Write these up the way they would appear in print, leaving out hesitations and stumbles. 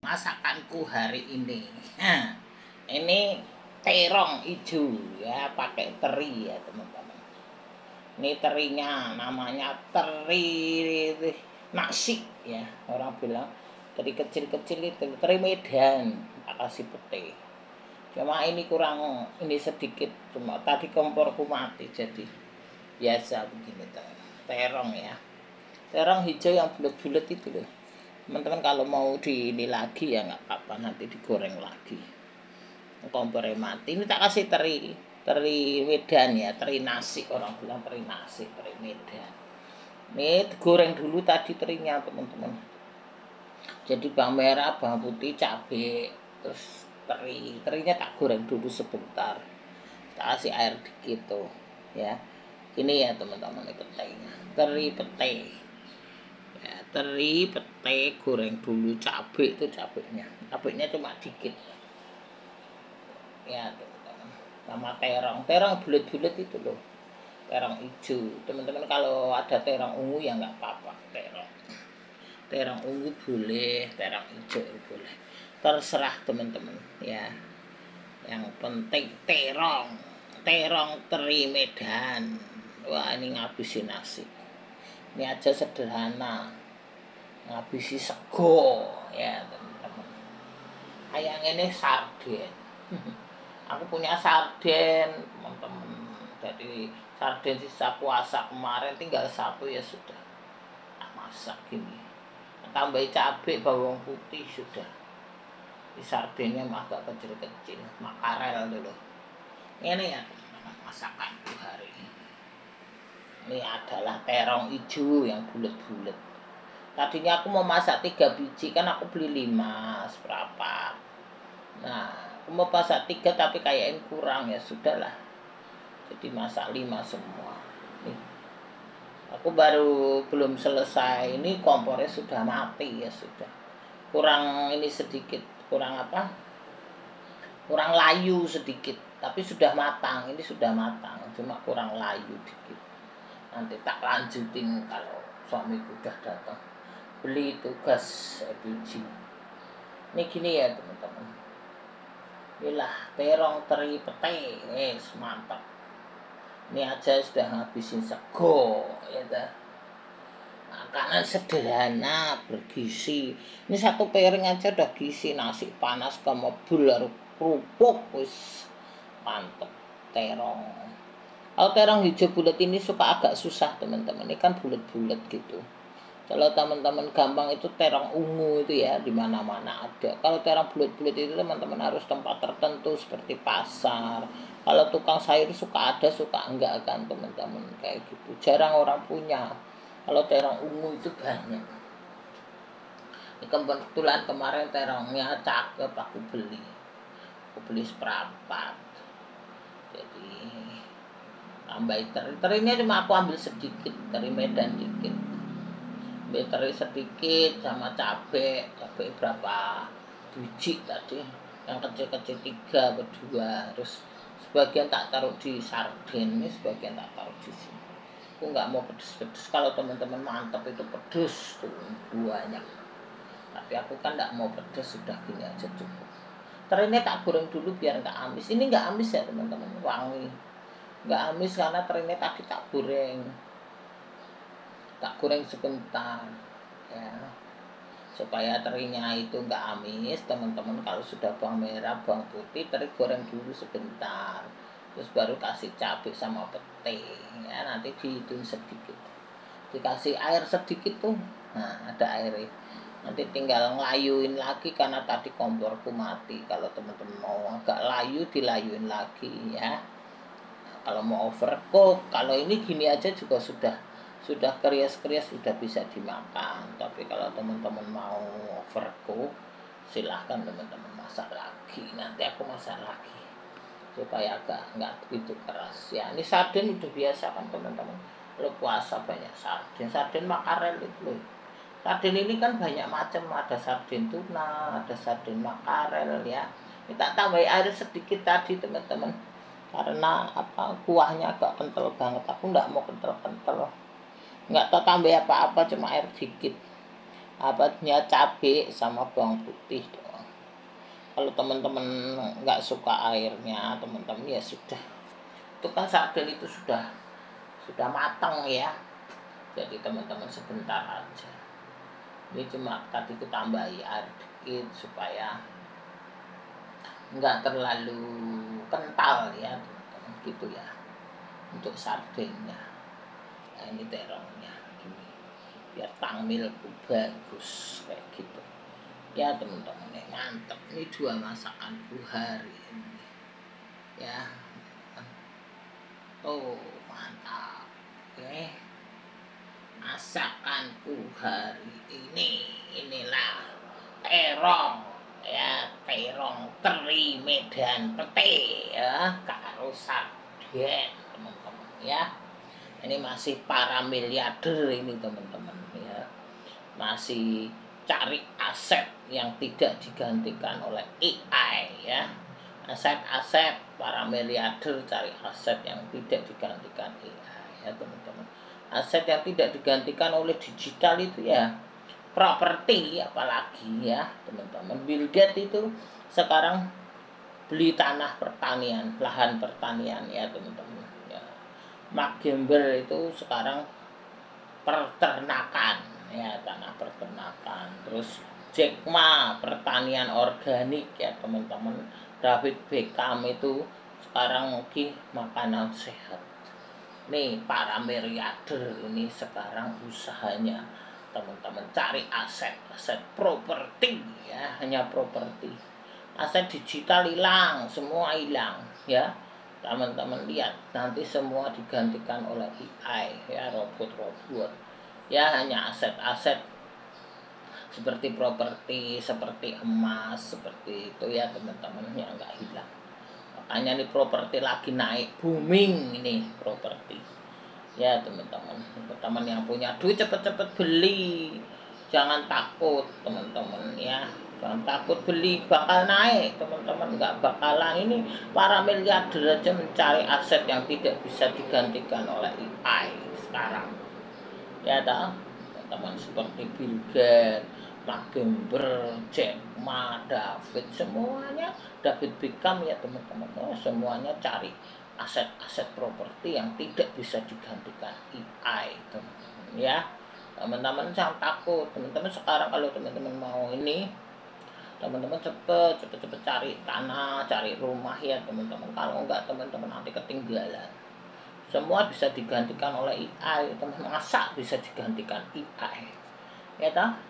Masakanku hari ini. Nah, ini terong hijau ya, pakai teri ya teman-teman. Ini terinya namanya teri nasi ya, orang bilang teri kecil-kecil itu teri Medan, tak kasih pete. Cuma ini kurang, ini sedikit, cuma tadi komporku mati jadi biasa begini terong ya. Terong hijau yang bulat-bulat itu loh. Teman-teman kalau mau di ini lagi ya nggak apa-apa, nanti digoreng lagi. Kompornya mati. Ini tak kasih teri Medan ya, teri nasi, orang bilang teri nasi, teri Medan. Ini digoreng dulu tadi terinya teman-teman. Jadi bawang merah, bawang putih, cabai, terus terinya tak goreng dulu sebentar. Tak kasih air dikit tuh ya. Ini ya teman-teman, ini petainya, teri petai ya, teri petai goreng dulu, cabai itu cabainya cuma dikit ya teman-teman, sama terong bulat-bulat itu loh, terong hijau. Teman-teman kalau ada terong ungu ya nggak apa-apa, terong ungu boleh, terong hijau boleh, terserah teman-teman ya. Yang penting terong teri Medan. Wah, ini ngabisin nasi. Ini aja sederhana, ngabisi sego ya teman-teman. Ayang ini sarden. Aku punya sarden teman-teman. Jadi sarden sisa puasa kemarin tinggal satu ya sudah. Nah, masak gini. Tambah cabai, bawang putih sudah. Di sardennya agak kecil-kecil, makarel dulu. Ini ya teman-teman masakanku hari ini. Ini adalah terong hijau yang bulat-bulat. Tadinya aku mau masak 3 biji, kan aku beli 5 seperempat. Nah, aku mau masak 3 tapi kayaknya kurang, ya sudahlah. Jadi masak 5 semua. Nih. Aku baru belum selesai, ini kompornya sudah mati ya sudah. Kurang ini sedikit, kurang apa? Kurang layu sedikit, tapi sudah matang. Ini sudah matang, cuma kurang layu dikit. Nanti tak lanjutin kalau suamiku udah datang beli itu gas LPG. Ini gini ya teman-teman, inilah terong teri petai, mantap. Ini aja sudah ngabisin sego ya dah. Makanan sederhana bergizi. Ini satu piring aja udah gizi, nasi panas ke mobil harus kerupuk, wis mantep terong. Kalau terong hijau bulat ini suka agak susah teman-teman, ini kan bulat-bulat gitu. Kalau teman-teman gampang itu terong ungu itu ya, di mana-mana ada. Kalau terong bulat-bulat itu teman-teman harus tempat tertentu seperti pasar. Kalau tukang sayur suka ada, suka enggak kan teman-teman, kayak gitu. Jarang orang punya. Kalau terong ungu itu banyak. Ini kebetulan kemarin terongnya cakep, aku beli seperempat. Jadi tambahin terinya cuma aku ambil sedikit, teri Medan dikit, ambil teri sedikit sama cabai berapa biji tadi, yang kecil-kecil 3 atau 2, terus sebagian tak taruh di sarden, ini sebagian tak taruh di sini. Aku nggak mau pedes-pedes, kalau teman-teman mantap itu pedes tuh banyak, tapi aku kan nggak mau pedes, sudah gini aja cukup. Terinya tak goreng dulu biar nggak amis. Ini nggak amis ya teman-teman, wangi, nggak amis karena terinya tadi tak goreng sebentar ya, supaya terinya itu nggak amis teman-teman. Kalau sudah bawang merah, bawang putih, teri goreng dulu sebentar, terus baru kasih cabai sama pete ya, nanti dihitung sedikit, dikasih air sedikit tuh, nah ada airnya, nanti tinggal ngelayuin lagi karena tadi komporku mati. Kalau teman-teman mau agak layu, dilayuin lagi ya. Kalau mau overcook, kalau ini gini aja juga sudah kerias-kerias, sudah bisa dimakan. Tapi kalau teman-teman mau overcook, silahkan teman-teman masak lagi. Nanti aku masak lagi supaya agak nggak begitu keras ya. Ini sarden udah biasa kan teman-teman, kalau puasa banyak sarden makarel itu loh. Sarden ini kan banyak macam, ada sarden tuna, ada sarden makarel ya. Kita tambahin air sedikit tadi teman-teman, karena apa, kuahnya agak kental banget. Aku nggak mau kental-kental, nggak tahu tambah apa-apa, cuma air dikit. apanya cabai sama bawang putih doang. Kalau teman-teman nggak suka airnya, teman-teman ya sudah. Itu kan sarden itu sudah matang ya. Jadi teman-teman sebentar aja. Ini cuma tadi ku tambahi air dikit supaya nggak terlalu kental ya teman-teman gitu ya untuk sardennya. Nah, ini terongnya gini biar tangmilku bagus kayak gitu ya teman-teman. Mantap, ini 2 masakanku hari ini ya. Oh mantap. Oke, masakanku hari ini inilah terong ya, terong teri Medan pete ya karo sarden teman-teman ya. Ini masih para miliarder ini teman-teman ya, masih cari aset yang tidak digantikan oleh AI ya. Aset-aset para miliarder cari aset yang tidak digantikan AI ya teman-teman. Aset yang tidak digantikan oleh digital itu ya properti, apalagi ya teman-teman. Bill Gates itu sekarang beli tanah pertanian, lahan pertanian ya teman-teman ya. Mark Gamble itu sekarang peternakan ya, tanah peternakan. Terus Jack Ma pertanian organik ya teman-teman. David Beckham itu sekarang mungkin makanan sehat. Nih para miliarder ini sekarang usahanya teman-teman cari aset properti ya, hanya properti. Aset digital hilang, semua hilang ya. Teman-teman lihat nanti semua digantikan oleh AI ya, robot-robot ya. Hanya aset-aset seperti properti, seperti emas, seperti itu ya teman-teman, yang nggak hilang. Makanya ini properti lagi naik, booming ini properti ya teman-teman. Teman yang punya duit cepet-cepet beli, jangan takut teman-teman ya, jangan takut beli, bakal naik teman-teman, nggak bakalan. Ini para miliarder aja mencari aset yang tidak bisa digantikan oleh AI sekarang ya teman-teman, seperti Bill Gates, Mark Gamble, Jack Ma, David, semuanya, David Beckham ya teman-teman, semuanya cari aset-aset properti yang tidak bisa digantikan AI teman-teman ya. Teman-teman jangan takut teman-teman. Sekarang kalau teman-teman mau ini, teman-teman cepet cari tanah, cari rumah ya teman-teman. Kalau enggak teman-teman nanti ketinggalan. Semua bisa digantikan oleh AI teman-teman. Masa bisa digantikan AI ya toh?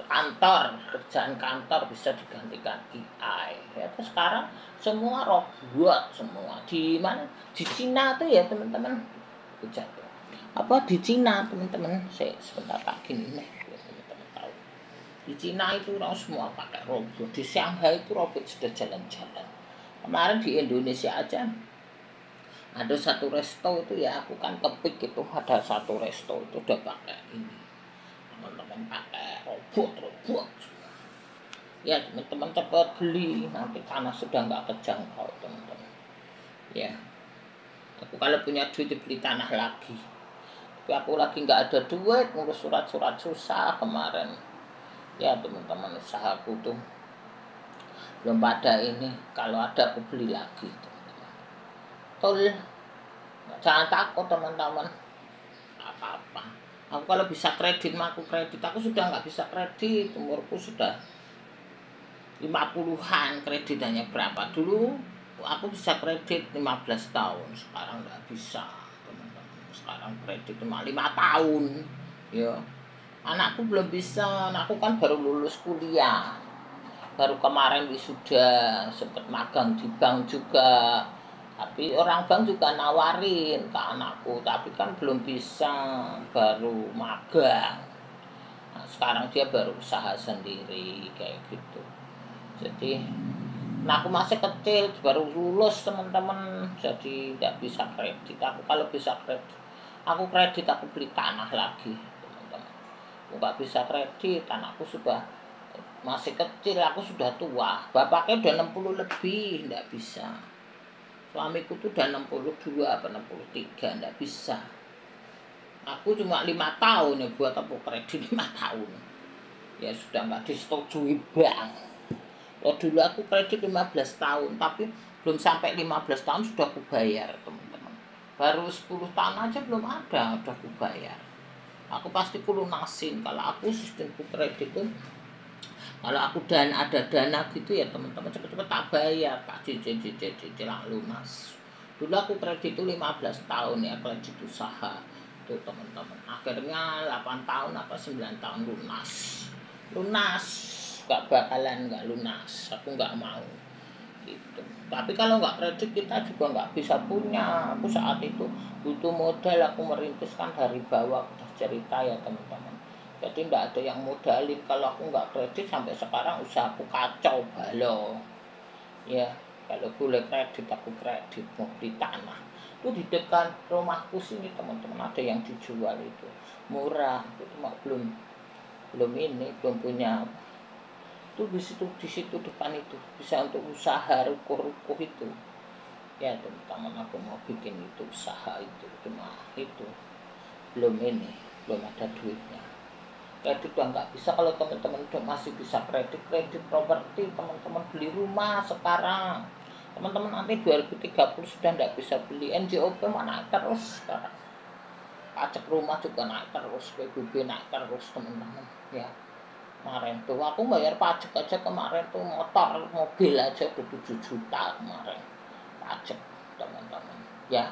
Kantor, kerjaan kantor bisa digantikan AI ya. Terus sekarang semua robot semua. Di mana? Di Cina tuh ya teman-teman. Apa di Cina teman-teman? Saya sebentar tak gini nih biar teman-teman tahu. Di Cina itu orang semua pakai robot. Di Shanghai itu robot sudah jalan-jalan. Kemarin di Indonesia aja ada satu resto itu ya, aku kan kepik itu, ada satu resto itu udah pakai ini teman-teman, pakai robot ya teman-teman. Cepat beli, nanti tanah sudah nggak kejangkau teman-teman ya. Aku kalau punya duit beli tanah lagi, tapi aku lagi nggak ada duit, ngurus surat-surat susah kemarin ya teman-teman. Usahaku tuh belum pada ini, kalau ada aku beli lagi teman-teman. Tol, jangan takut teman-teman, apa-apa. Aku kalau bisa kredit, aku kredit. Aku sudah nggak bisa kredit, umurku sudah 50-an, kredit hanya berapa. Dulu aku bisa kredit 15 tahun, sekarang nggak bisa teman-teman. Sekarang kredit cuma 5 tahun ya. Anakku belum bisa, anakku kan baru lulus kuliah, baru kemarin wisuda, sempat magang di bank juga. Tapi orang bank juga nawarin ke anakku, tapi kan belum bisa, baru magang. Nah, sekarang dia baru usaha sendiri kayak gitu. Jadi, nah aku masih kecil, baru lulus teman-teman, jadi tidak bisa kredit. Aku kalau bisa kredit, aku beli tanah lagi teman-teman. Aku nggak bisa kredit, anakku sudah masih kecil, aku sudah tua, bapaknya udah 60 lebih, tidak bisa. Suamiku tuh udah 62 apa 63, enggak bisa. Aku cuma 5 tahun ya, buat apa kredit 5 tahun, ya sudah nggak disetujui bank. Kalau dulu aku kredit 15 tahun, tapi belum sampai 15 tahun sudah aku bayar teman-teman. Baru 10 tahun aja belum ada, udah aku bayar. Aku pasti lunasin. Kalau aku sistemku kredit tuh, kalau aku ada dana gitu ya teman-teman, cepet-cepet tak bayar, tak cicil lunas. Dulu aku kredit itu 15 tahun ya, kredit usaha tuh teman-teman. Akhirnya 8 tahun apa 9 tahun lunas. Lunas, gak bakalan gak lunas. Aku gak mau gitu. Tapi kalau nggak kredit kita juga nggak bisa punya. Aku saat itu butuh modal, aku merintis kan dari bawah, udah cerita ya teman-teman. Jadi nggak ada yang modalin. Kalau aku nggak kredit sampai sekarang usahaku kacau balau. Ya kalau boleh kredit aku kredit mau di tanah. Itu di dekat rumahku sini teman-teman ada yang dijual itu murah. Itu cuma belum punya. Itu di situ depan itu bisa untuk usaha ruko-ruko itu ya teman-teman. Aku mau bikin itu usaha itu, cuma itu belum ada duitnya. Kredit udah nggak bisa. Kalau teman-teman udah masih bisa kredit properti, teman-teman beli rumah sekarang. Teman-teman nanti 2030 sudah nggak bisa beli. NJOP mana naik terus sekarang, pajak rumah juga naik terus, PBB naik terus teman-teman ya. Kemarin tuh aku bayar pajak aja kemarin tuh, mobil aja udah 7 juta kemarin pajak teman-teman ya.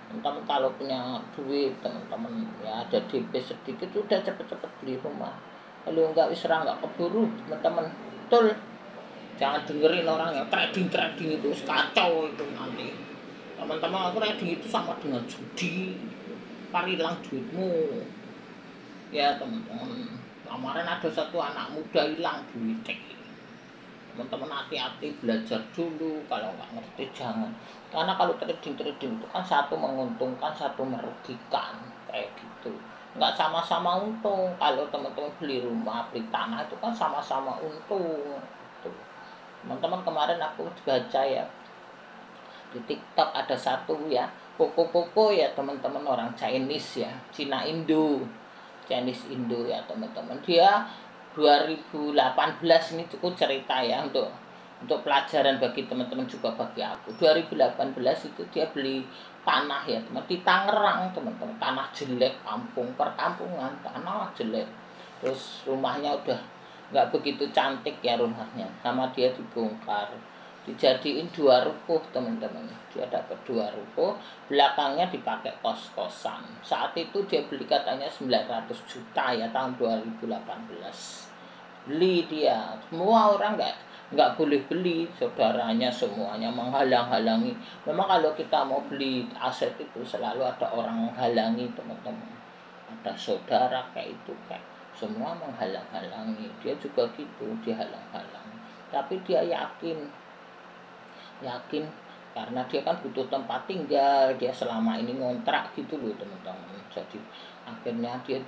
Teman-teman kalau punya duit teman-teman ya, ada DP sedikit sudah cepet-cepet beli rumah. Kalau enggak isra nggak keburu teman-teman. Betul, jangan dengerin orang yang trading itu kacau itu nanti teman-teman. Aku trading itu sama dengan judi, parilang duitmu ya teman-teman. Kemarin ada satu anak muda hilang duitnya. Teman-teman hati-hati, belajar dulu. Kalau nggak ngerti jangan. Karena kalau trading itu kan satu menguntungkan, satu merugikan kayak gitu. Nggak sama-sama untung. Kalau teman-teman beli rumah, beli tanah itu kan sama-sama untung. Teman-teman kemarin aku baca ya di TikTok ada satu ya, koko ya teman-teman, orang Chinese ya, Chinese Indo ya teman-teman. Dia 2018 ini cukup cerita ya, untuk pelajaran bagi teman-teman juga bagi aku. 2018 itu dia beli tanah ya teman, di Tangerang teman-teman. Tanah jelek, perkampungan, tanah jelek. Terus rumahnya udah nggak begitu cantik ya rumahnya, sama dia dibongkar, dijadiin 2 ruko teman-teman. Dia dapat 2 ruko, belakangnya dipakai kos-kosan. Saat itu dia beli katanya 900 juta ya, tahun 2018 beli dia. Semua orang nggak boleh beli, saudaranya semuanya menghalang-halangi. Memang kalau kita mau beli aset itu selalu ada orang menghalangi teman-teman, ada saudara kayak itu, kayak semua menghalang-halangi. Dia juga gitu, dihalang-halangi, tapi dia yakin karena dia kan butuh tempat tinggal. Dia selama ini ngontrak gitu loh teman-teman. Jadi akhirnya dia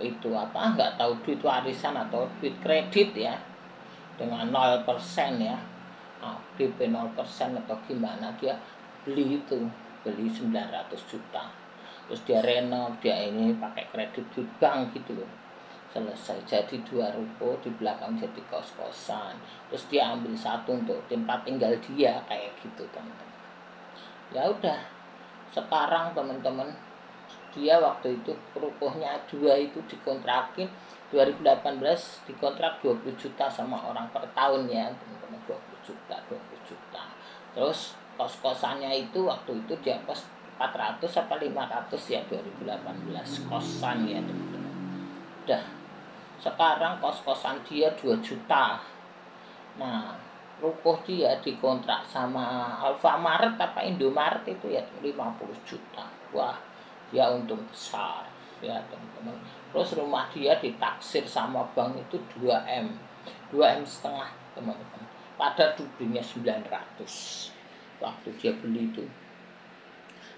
itu nggak tahu duit warisan atau duit kredit ya, dengan 0% ya, DP 0% atau gimana, dia beli 900 juta. Terus dia renov, dia ini pakai kredit di bank gitu loh. Selesai jadi 2 ruko, di belakang jadi kos-kosan. Terus dia ambil satu untuk tempat tinggal dia kayak gitu teman-teman. Ya udah, sekarang teman-teman dia waktu itu rukohnya 2 itu dikontrakin 2018, dikontrak 20 juta sama orang per tahun ya teman-teman. 20 juta. Terus kos-kosannya itu waktu itu dia kos 400 apa 500 ya 2018 kosan ya teman-teman. Udah, sekarang kos-kosan dia 2 juta. Nah, ruko dia dikontrak sama Alfamart apa Indomaret itu ya 50 juta. Wah, dia untung besar ya teman-teman. Terus rumah dia ditaksir sama bank itu 2M setengah teman-teman. Pada dulunya 900 waktu dia beli itu.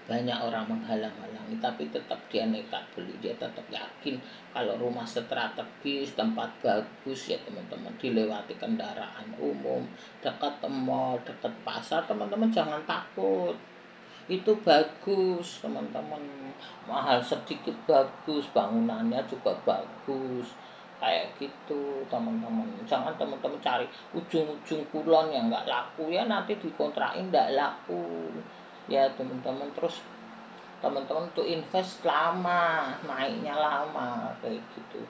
Banyak orang menghalang-halangi, tapi tetap dia nekat beli. Dia tetap yakin kalau rumah strategis, tempat bagus ya teman-teman, dilewati kendaraan umum, dekat mall, dekat pasar, teman-teman jangan takut. itu bagus teman-teman, mahal sedikit bagus, bangunannya juga bagus kayak gitu teman-teman. Jangan teman-teman cari ujung-ujung kulon yang nggak laku, ya nanti dikontrakin nggak laku ya teman-teman. Terus teman-teman tuh invest lama, naiknya lama kayak gitu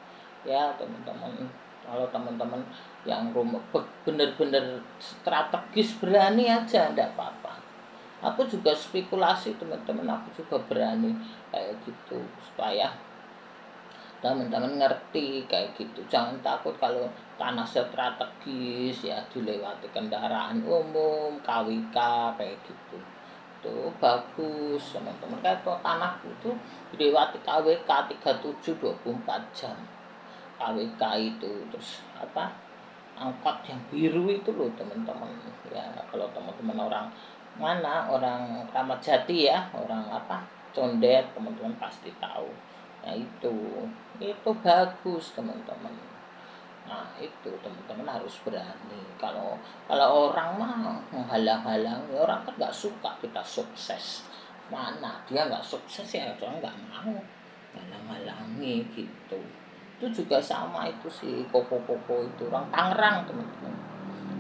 ya teman-teman. Kalau teman-teman yang rumah bener-bener strategis, berani aja, enggak apa-apa. Aku juga spekulasi teman-teman, aku juga berani kayak gitu supaya teman-teman ngerti kayak gitu. Jangan takut kalau tanah strategis ya dilewati kendaraan umum, KWK kayak gitu. Tuh bagus teman-teman. Kayak tuh tanahku tuh dilewati KWK 37 24 jam. KWK itu terus apa? Angkot yang biru itu loh teman-teman. Ya kalau teman-teman orang mana, orang Ramat Jati ya, orang apa? Condet, teman-teman pasti tahu. Nah itu bagus teman-teman. Nah itu teman-teman harus berani. Kalau orang mah menghalang-halangi, orang kan nggak suka kita sukses. Mana dia nggak sukses ya, orang nggak mau halang-halangi gitu. Itu juga sama itu si Koko-Koko itu orang Tangerang teman-teman.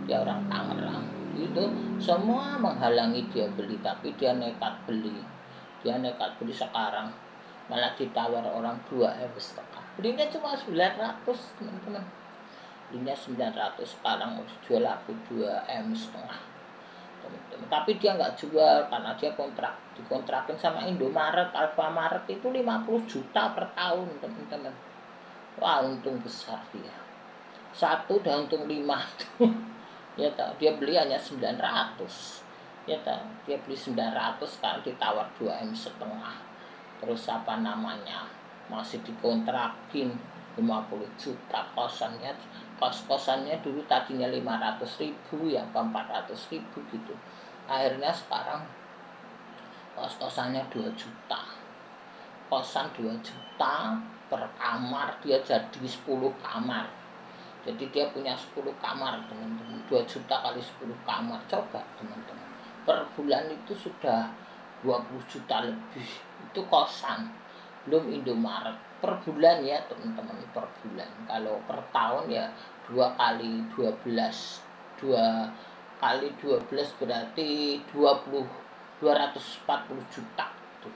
Dia orang Tangerang itu semua menghalangi dia beli, tapi dia nekat beli. Dia nekat beli sekarang malah ditawar orang 2,5 M. Belinya cuma 900 teman-teman. Belinya 900, sekarang mau dijual aku 2,5 M teman-teman. Tapi dia nggak jual karena dia dikontrakin sama Indomaret, Alfamaret itu 50 juta per tahun teman-teman. Wah untung besar dia. Satu udah untung 5 tuh. Ya tahu dia beli hanya 900. Ya tahu dia beli 900, sekarang ditawar 2,5 M. Terus apa namanya, masih dikontrakin 50 juta kosannya. Kos-kosannya dulu tadinya 500.000 ya, 400.000 gitu. Akhirnya sekarang kos-kosannya 2 juta. Kosan 2 juta per kamar, dia jadi 10 kamar. Jadi dia punya 10 kamar teman-teman. 2 juta kali 10 kamar. Coba teman-teman. Per bulan itu sudah 20 juta lebih. Itu kosan, belum Indomaret. Per bulan ya teman-teman, per bulan. Kalau per tahun ya 2 kali 12. 2 kali 12 berarti 240 juta tuh.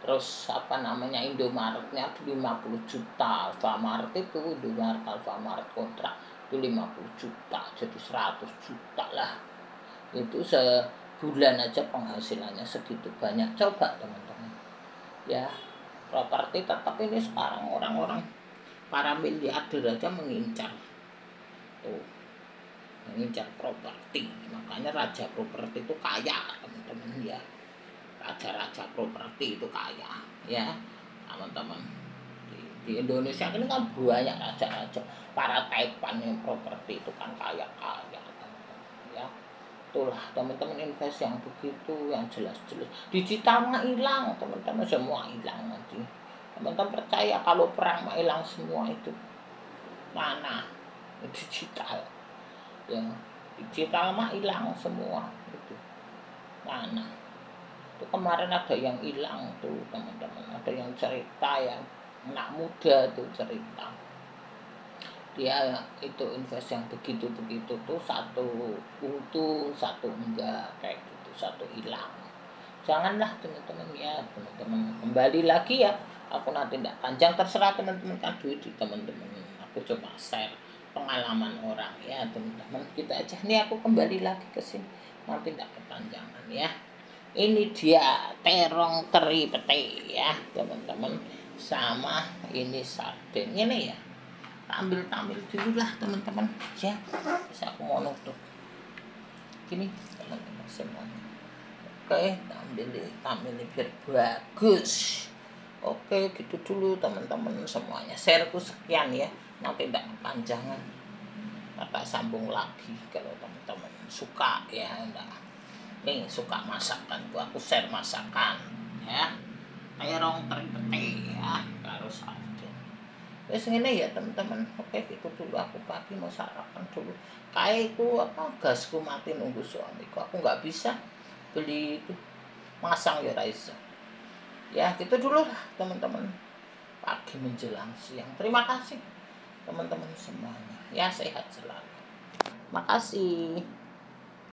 Terus apa namanya, Indomaretnya 50 juta. Alfamaret itu Indomaret Alfamaret kontrak itu 50 juta. Jadi 100 juta lah. Itu sebulan aja penghasilannya segitu banyak. Coba teman-teman. Ya, properti tetap ini sekarang orang-orang para miliarder aja mengincar properti. Makanya raja properti itu kaya teman-teman ya. Raja-raja properti itu kaya ya teman-teman. Di Indonesia ini kan banyak raja-raja, para taipan yang properti itu kan kaya-kaya teman-teman ya. Itulah teman-teman, invest yang begitu, yang jelas-jelas. Digital mah hilang teman-teman, semua hilang nanti. Teman-teman percaya kalau perang mah hilang semua itu? Mana digital ya, digital mah hilang semua itu. Mana itu kemarin ada yang hilang tuh teman-teman, ada yang cerita, yang anak muda tuh cerita dia itu invest yang begitu-begitu tuh, satu untung satu enggak kayak gitu, satu hilang. Janganlah teman-teman ya teman-teman. Kembali lagi ya, aku nanti tidak panjang, terserah teman-teman kan duit di teman-teman. Aku coba share pengalaman orang ya teman-teman, kita aja nih. Aku kembali lagi ke sini, nanti tidak kepanjangan ya. Ini dia terong teri pete ya teman-teman, sama ini sarden ini ya. Ambil dulu lah teman-teman ya. Bisa aku mau nutup gini teman-teman semuanya. Oke, ambil biar bagus. Oke, gitu dulu teman-teman semuanya. Shareku sekian ya, nanti tidak kepanjangan, kita sambung lagi kalau teman-teman suka ya. Nih suka masakan, aku share masakan ya. Terong teri pete ya karo sarden. Wes ngene ya teman-teman. Oke, itu dulu, aku pagi mau sarapan dulu. Kayak itu apa, gasku mati nunggu suamiku. Aku nggak bisa beli itu masang ya ora iso. Ya gitu dulu lah teman-teman, pagi menjelang siang. Terima kasih teman-teman semuanya, ya sehat selalu. Makasih.